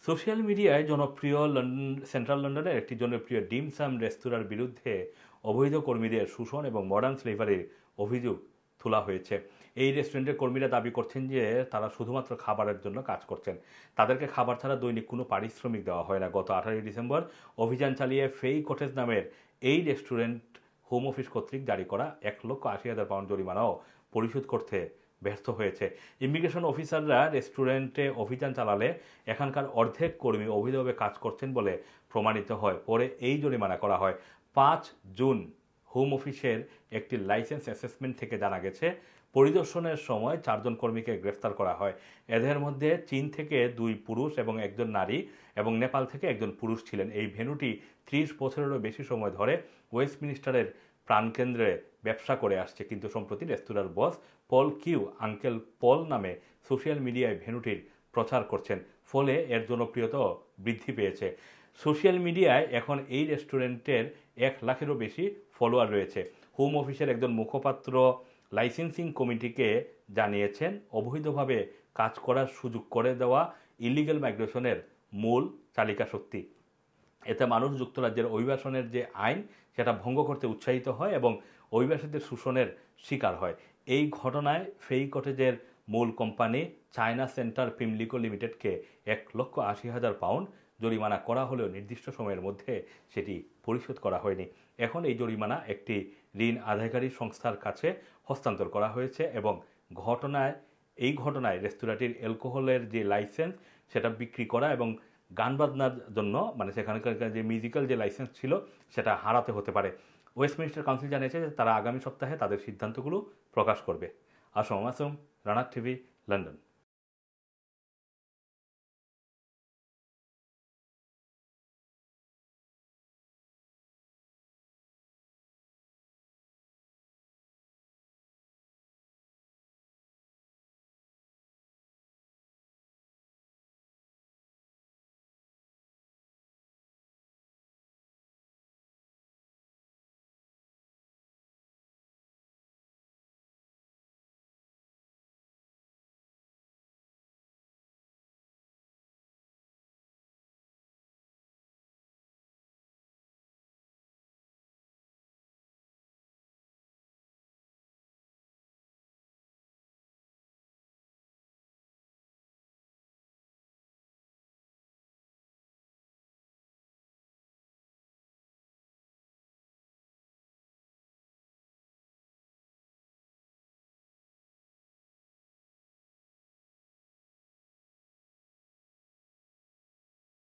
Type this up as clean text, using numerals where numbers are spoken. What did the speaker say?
Social মিডিয়ায় জনপ্রিয় central লন্ডনের একটি জনপ্রিয় ডিম সাম রেস্তোরাঁর বিরুদ্ধে অবৈধ কর্মীদের শোষণ এবং মডার্ন স্লেভারির অভিযোগ তোলা হয়েছে। এই রেস্টুরেন্টের কর্মীরা দাবি করছেন যে তারা শুধুমাত্র খাবারের জন্য কাজ করছেন, তাদেরকে খাবার ছাড়া দৈনিক কোনো পারিশ্রমিক দেওয়া হয় না। গত 18 ডিসেম্বর অভিযান চালিয়ে ফেই কটেজ নামের এই রেস্টুরেন্ট হোম অফিস কর্তৃক জারি করা £1,80,000 জরিমানাও পরিশোধ করতে ব্যর্থ হয়েছে। ইমিগ্রেশন অফিসাররা রেস্টুরেন্টে অভিযান চালালে এখানকার অর্ধেক কর্মী অবৈধভাবে কাজ করছেন বলে প্রমাণিত হয়। পরে এই জরিমানা করা হয়। 5 জুন হোম অফিসের একটি লাইসেন্স অ্যাসেসমেন্ট থেকে জানা গেছে, পরিদর্শনের সময় 4 জন কর্মীকে গ্রেফতার করা হয়। এদের মধ্যে চীন থেকে 2 পুরুষ এবং 1 জন নারী এবং নেপাল থেকে 1 জন পুরুষ ছিলেন। এই ভেন্যুটি 30 বছরেরও বেশি সময় ধরে ওয়েস্টমিনিস্টারের প্রাণকেন্দ্রে ব্যবসা করে আসছে, কিন্তু সম্প্রতি রেস্তোরাঁর বস পল কিউ আঙ্কেল পল নামে সোশ্যাল মিডিয়ায় ভেন্যুটির প্রচার করছেন, ফলে এর জনপ্রিয়তাও বৃদ্ধি পেয়েছে। সোশ্যাল মিডিয়ায় এখন এই রেস্টুরেন্টের 1 লাখেরও বেশি ফলোয়ার রয়েছে। হোম অফিসের একজন মুখপাত্র লাইসেন্সিং কমিটিকে জানিয়েছেন, অবৈধভাবে কাজ করার সুযোগ করে দেওয়া ইলিগ্যাল মাইগ্রেশনের মূল চালিকা শক্তি। এতে মানুষ যুক্তরাজ্যের অভিবাসনের যে আইন সেটা ভঙ্গ করতে উৎসাহিত হয় এবং অভিবাসীদের শোষণের শিকার হয়। এই ঘটনায় ফেই কটেজের মূল কোম্পানি চায়না সেন্টার পিমলিকো লিমিটেডকে £1,80,000 জরিমানা করা হলেও নির্দিষ্ট সময়ের মধ্যে সেটি পরিশোধ করা হয়নি। এখন এই জরিমানা একটি ঋণ আদায়কারী সংস্থার কাছে হস্তান্তর করা হয়েছে এবং এই ঘটনায় রেস্তোরাঁটির অ্যালকোহলের যে লাইসেন্স সেটা বিক্রি করা এবং গান বাজনার জন্য সেখানকার যে মিউজিক্যাল যে লাইসেন্স ছিল সেটা হারাতে হতে পারে। ওয়েস্টমিনিস্টার কাউন্সিল জানিয়েছে যে তারা আগামী সপ্তাহে তাদের সিদ্ধান্তগুলো প্রকাশ করবে। আসম মাসুম, রানার টিভি, লন্ডন।